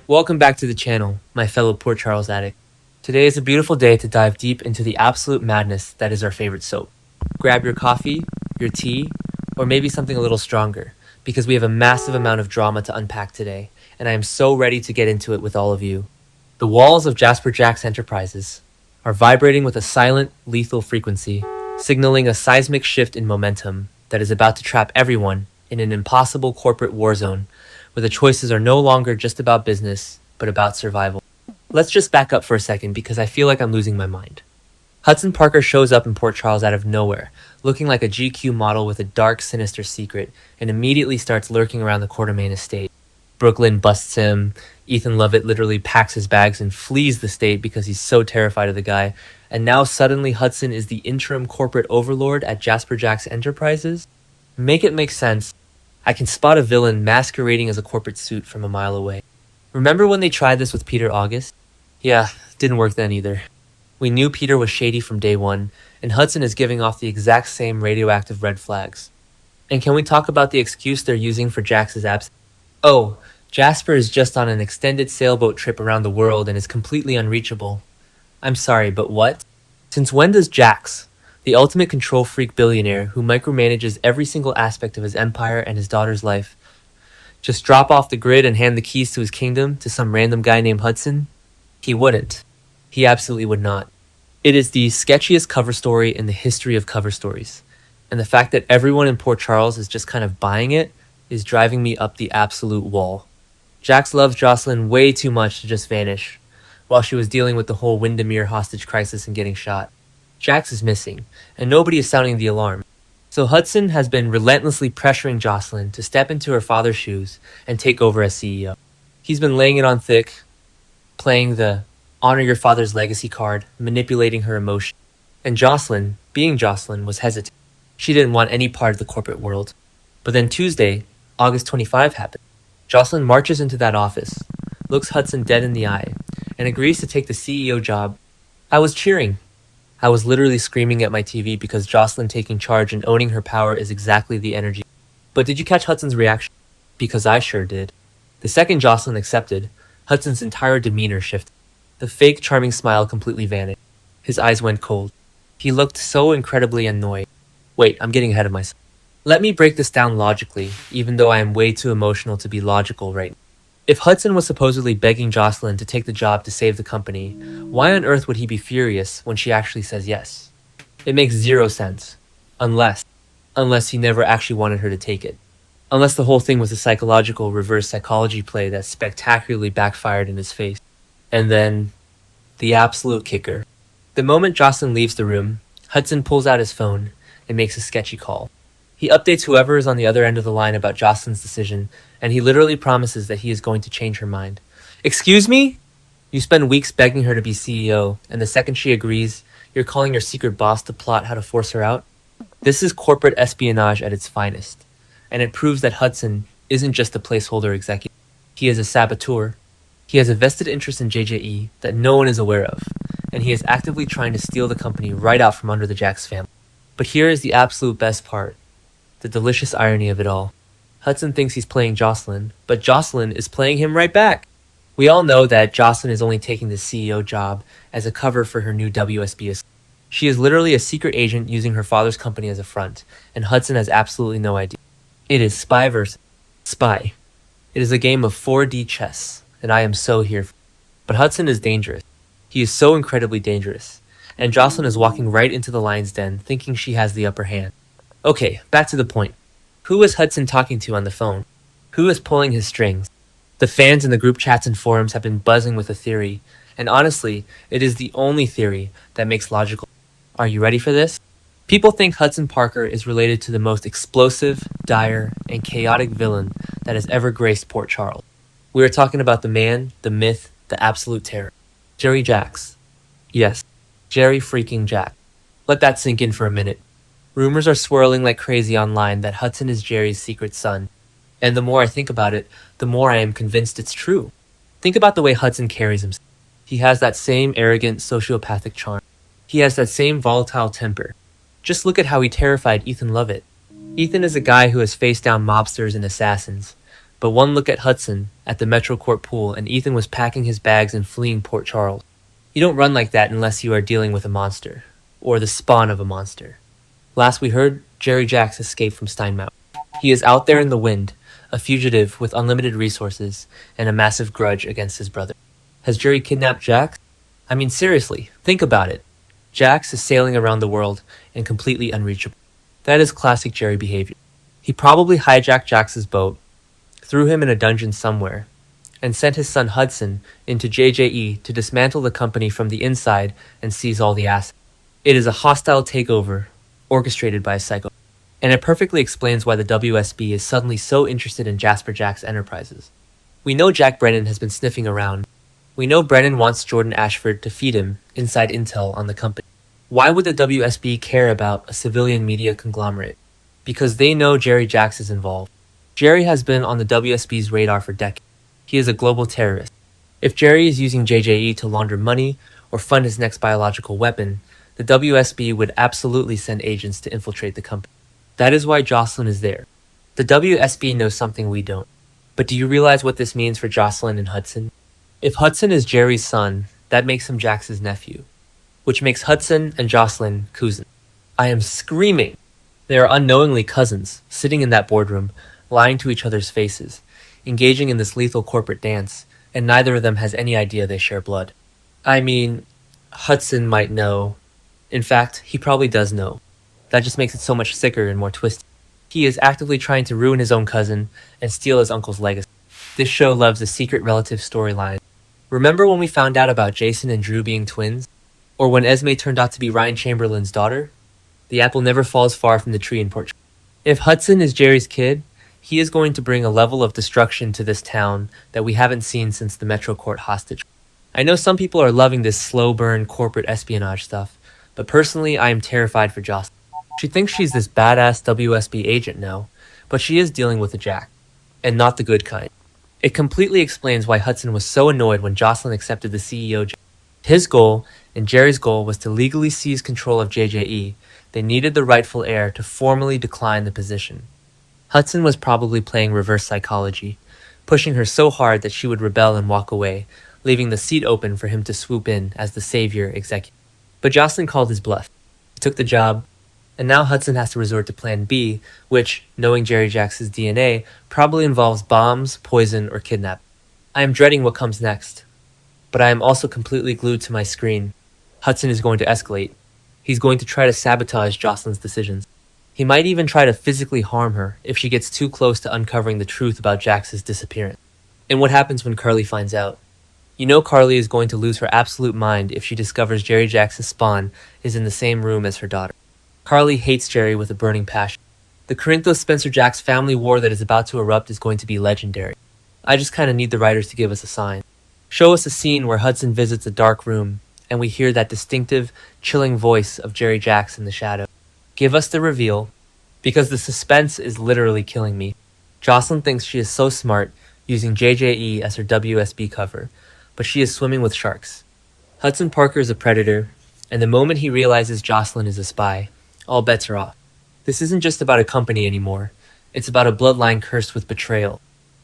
Welcome back to the channel, my fellow Port Charles addict. Today is a beautiful day to dive deep into the absolute madness that is our favorite soap. Grab your coffee, your tea, or maybe something a little stronger, because we have a massive amount of drama to unpack today, and I am so ready to get into it with all of you. The walls of Jasper Jax Enterprises are vibrating with a silent, lethal frequency, signaling a seismic shift in momentum that is about to trap everyone in an impossible corporate war zone where the choices are no longer just about business, but about survival. Let's just back up for a second because I feel like I'm losing my mind. Hudson Parker shows up in Port Charles out of nowhere, looking like a GQ model with a dark, sinister secret, and immediately starts lurking around the Quartermain estate. Brooklyn busts him. Ethan Lovett literally packs his bags and flees the state because he's so terrified of the guy. And now suddenly Hudson is the interim corporate overlord at Jasper Jax Enterprises? Make it make sense. I can spot a villain masquerading as a corporate suit from a mile away. Remember when they tried this with Peter August? Yeah, didn't work then either. We knew Peter was shady from day one, and Hudson is giving off the exact same radioactive red flags. And can we talk about the excuse they're using for Jax's absence? Oh, Jasper is just on an extended sailboat trip around the world and is completely unreachable. I'm sorry, but what? Since when does Jax, the ultimate control freak billionaire who micromanages every single aspect of his empire and his daughter's life, just drop off the grid and hand the keys to his kingdom to some random guy named Hudson? He wouldn't. He absolutely would not. It is the sketchiest cover story in the history of cover stories, and the fact that everyone in Port Charles is just kind of buying it is driving me up the absolute wall. Jax loves Josslyn way too much to just vanish, while she was dealing with the whole Windermere hostage crisis and getting shot. Jax is missing, and nobody is sounding the alarm. So Hudson has been relentlessly pressuring Josslyn to step into her father's shoes and take over as CEO. He's been laying it on thick, playing the honor your father's legacy card, manipulating her emotions. And Josslyn, being Josslyn, was hesitant. She didn't want any part of the corporate world. But then Tuesday, August 25 happened. Josslyn marches into that office, looks Hudson dead in the eye, and agrees to take the CEO job. I was cheering. I was literally screaming at my TV because Josslyn taking charge and owning her power is exactly the energy. But did you catch Hudson's reaction? Because I sure did. The second Josslyn accepted, Hudson's entire demeanor shifted. The fake charming smile completely vanished. His eyes went cold. He looked so incredibly annoyed. Wait, I'm getting ahead of myself. Let me break this down logically, even though I am way too emotional to be logical right now. If Hudson was supposedly begging Josslyn to take the job to save the company, why on earth would he be furious when she actually says yes? It makes zero sense. Unless he never actually wanted her to take it. Unless the whole thing was a psychological reverse psychology play that spectacularly backfired in his face. And then, the absolute kicker. The moment Josslyn leaves the room, Hudson pulls out his phone and makes a sketchy call. He updates whoever is on the other end of the line about Josslyn's decision, and he literally promises that he is going to change her mind. Excuse me? You spend weeks begging her to be CEO, and the second she agrees, you're calling your secret boss to plot how to force her out? This is corporate espionage at its finest, and it proves that Hudson isn't just a placeholder executive. He is a saboteur. He has a vested interest in JJE that no one is aware of, and he is actively trying to steal the company right out from under the Jax family. But here is the absolute best part. The delicious irony of it all. Hudson thinks he's playing Josslyn, but Josslyn is playing him right back. We all know that Josslyn is only taking the CEO job as a cover for her new WSB. She is literally a secret agent using her father's company as a front, and Hudson has absolutely no idea. It is spy versus spy. It is a game of 4D chess, and I am so here for it. But Hudson is dangerous. He is so incredibly dangerous, and Josslyn is walking right into the lion's den thinking she has the upper hand. Okay, back to the point. Who is Hudson talking to on the phone? Who is pulling his strings? The fans in the group chats and forums have been buzzing with a theory, and honestly, it is the only theory that makes logical. Are you ready for this? People think Hudson Parker is related to the most explosive, dire, and chaotic villain that has ever graced Port Charles. We are talking about the man, the myth, the absolute terror. Jerry Jax. Yes, Jerry freaking Jax. Let that sink in for a minute. Rumors are swirling like crazy online that Hudson is Jerry's secret son. And the more I think about it, the more I am convinced it's true. Think about the way Hudson carries himself. He has that same arrogant sociopathic charm. He has that same volatile temper. Just look at how he terrified Ethan Lovett. Ethan is a guy who has faced down mobsters and assassins, But one look at Hudson at the Metro Court pool and Ethan was packing his bags and fleeing Port Charles. You don't run like that unless you are dealing with a monster, or the spawn of a monster. Last we heard, Jerry Jax escaped from Steinmount. He is out there in the wind, a fugitive with unlimited resources and a massive grudge against his brother. Has Jerry kidnapped Jax? I mean, seriously, think about it. Jax is sailing around the world and completely unreachable. That is classic Jerry behavior. He probably hijacked Jax's boat, threw him in a dungeon somewhere, and sent his son Hudson into JJE to dismantle the company from the inside and seize all the assets. It is a hostile takeover orchestrated by a psycho. And it perfectly explains why the WSB is suddenly so interested in Jasper Jax Enterprises. We know Jack Brennan has been sniffing around. We know Brennan wants Jordan Ashford to feed him inside intel on the company. Why would the WSB care about a civilian media conglomerate? Because they know Jerry Jax is involved. Jerry has been on the WSB's radar for decades. He is a global terrorist. If Jerry is using JJE to launder money or fund his next biological weapon, the WSB would absolutely send agents to infiltrate the company. That is why Josslyn is there. The WSB knows something we don't. But do you realize what this means for Josslyn and Hudson? If Hudson is Jerry's son, that makes him Jax's nephew, which makes Hudson and Josslyn cousins. I am screaming. They are unknowingly cousins, sitting in that boardroom, lying to each other's faces, engaging in this lethal corporate dance, and neither of them has any idea they share blood. I mean, Hudson might know. In fact, he probably does know. That just makes it so much sicker and more twisted. He is actively trying to ruin his own cousin and steal his uncle's legacy. This show loves a secret relative storyline. Remember when we found out about Jason and Drew being twins? Or when Esme turned out to be Ryan Chamberlain's daughter? The apple never falls far from the tree in Port Charles. If Hudson is Jerry's kid, he is going to bring a level of destruction to this town that we haven't seen since the Metro Court hostage. I know some people are loving this slow burn corporate espionage stuff, but personally I am terrified for Josslyn. She thinks she's this badass WSB agent now, but she is dealing with a Jack, and not the good kind. It completely explains why Hudson was so annoyed when Josslyn accepted the CEO job. His goal, and Jerry's goal, was to legally seize control of JJE. They needed the rightful heir to formally decline the position. Hudson was probably playing reverse psychology, pushing her so hard that she would rebel and walk away, leaving the seat open for him to swoop in as the savior executive. But Josslyn called his bluff. He took the job, and now Hudson has to resort to Plan B, which, knowing Jerry Jax's DNA, probably involves bombs, poison, or kidnapping. I am dreading what comes next, but I am also completely glued to my screen. Hudson is going to escalate. He's going to try to sabotage Josslyn's decisions. He might even try to physically harm her if she gets too close to uncovering the truth about Jax's disappearance. And what happens when Carly finds out? You know Carly is going to lose her absolute mind if she discovers Jerry Jax's spawn is in the same room as her daughter. Carly hates Jerry with a burning passion. The Corinthos Spencer Jax family war that is about to erupt is going to be legendary. I just kinda need the writers to give us a sign. Show us a scene where Hudson visits a dark room, and we hear that distinctive, chilling voice of Jerry Jax in the shadow. Give us the reveal, because the suspense is literally killing me. Josslyn thinks she is so smart, using JJE as her WSB cover, but she is swimming with sharks. Hudson Parker is a predator, and the moment he realizes Josslyn is a spy, all bets are off. This isn't just about a company anymore. It's about a bloodline cursed with betrayal.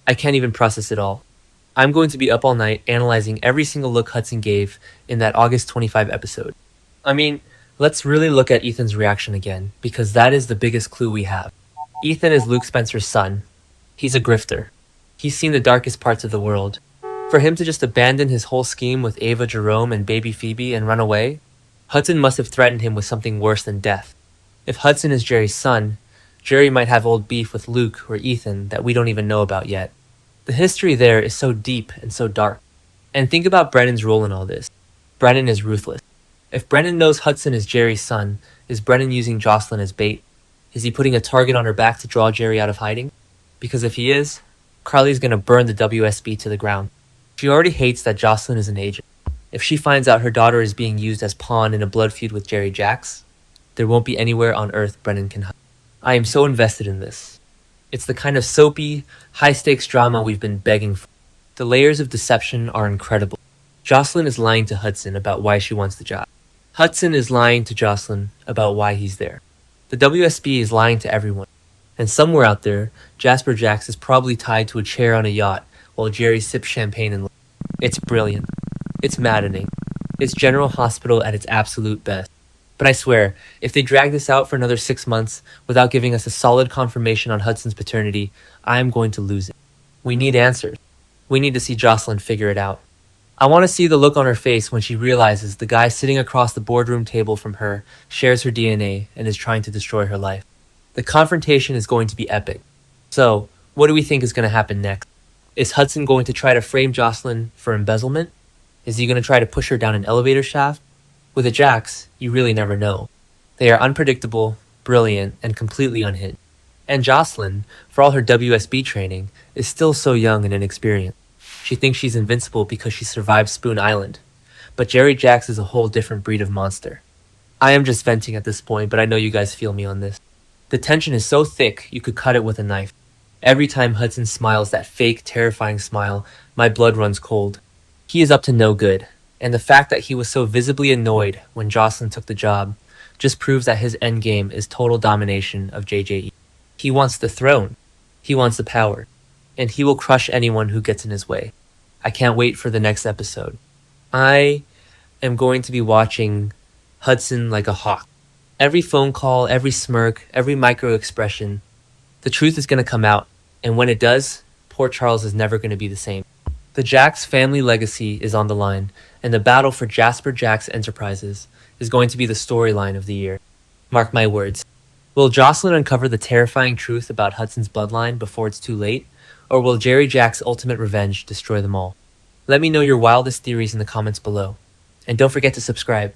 I can't even process it all. I'm going to be up all night analyzing every single look Hudson gave in that August 25 episode. I mean, let's really look at Ethan's reaction again, because that is the biggest clue we have. Ethan is Luke Spencer's son. He's a grifter. He's seen the darkest parts of the world. For him to just abandon his whole scheme with Ava Jerome and baby Phoebe and run away, Hudson must have threatened him with something worse than death. If Hudson is Jerry's son, Jerry might have old beef with Luke or Ethan that we don't even know about yet. The history there is so deep and so dark. And think about Brennan's role in all this. Brennan is ruthless. If Brennan knows Hudson is Jerry's son, is Brennan using Josslyn as bait? Is he putting a target on her back to draw Jerry out of hiding? Because if he is, Carly's gonna burn the WSB to the ground. She already hates that Josslyn is an agent. If she finds out her daughter is being used as pawn in a blood feud with Jerry Jax, there won't be anywhere on earth Brennan can hide. I am so invested in this. It's the kind of soapy, high-stakes drama we've been begging for. The layers of deception are incredible. Josslyn is lying to Hudson about why she wants the job. Hudson is lying to Josslyn about why he's there. The WSB is lying to everyone. And somewhere out there, Jasper Jax is probably tied to a chair on a yacht while Jerry sips champagne and it's brilliant. It's maddening. It's General Hospital at its absolute best. But I swear, if they drag this out for another 6 months without giving us a solid confirmation on Hudson's paternity, I am going to lose it. We need answers. We need to see Josslyn figure it out. I want to see the look on her face when she realizes the guy sitting across the boardroom table from her shares her DNA and is trying to destroy her life. The confrontation is going to be epic. So, what do we think is going to happen next? Is Hudson going to try to frame Josslyn for embezzlement? Is he going to try to push her down an elevator shaft? With a Jax, you really never know. They are unpredictable, brilliant, and completely unhinged. And Josslyn, for all her WSB training, is still so young and inexperienced. She thinks she's invincible because she survived Spoon Island. But Jerry Jax is a whole different breed of monster. I am just venting at this point, but I know you guys feel me on this. The tension is so thick, you could cut it with a knife. Every time Hudson smiles that fake, terrifying smile, my blood runs cold. He is up to no good, and the fact that he was so visibly annoyed when Josslyn took the job just proves that his endgame is total domination of JJE. He wants the throne. He wants the power. And he will crush anyone who gets in his way. I can't wait for the next episode. I am going to be watching Hudson like a hawk. Every phone call, every smirk, every micro expression, the truth is going to come out. And when it does, poor Charles is never going to be the same. The Jax family legacy is on the line, and the battle for Jasper Jax Enterprises is going to be the storyline of the year. Mark my words. Will Josslyn uncover the terrifying truth about Hudson's bloodline before it's too late? Or will Jerry Jax's ultimate revenge destroy them all? Let me know your wildest theories in the comments below. And don't forget to subscribe.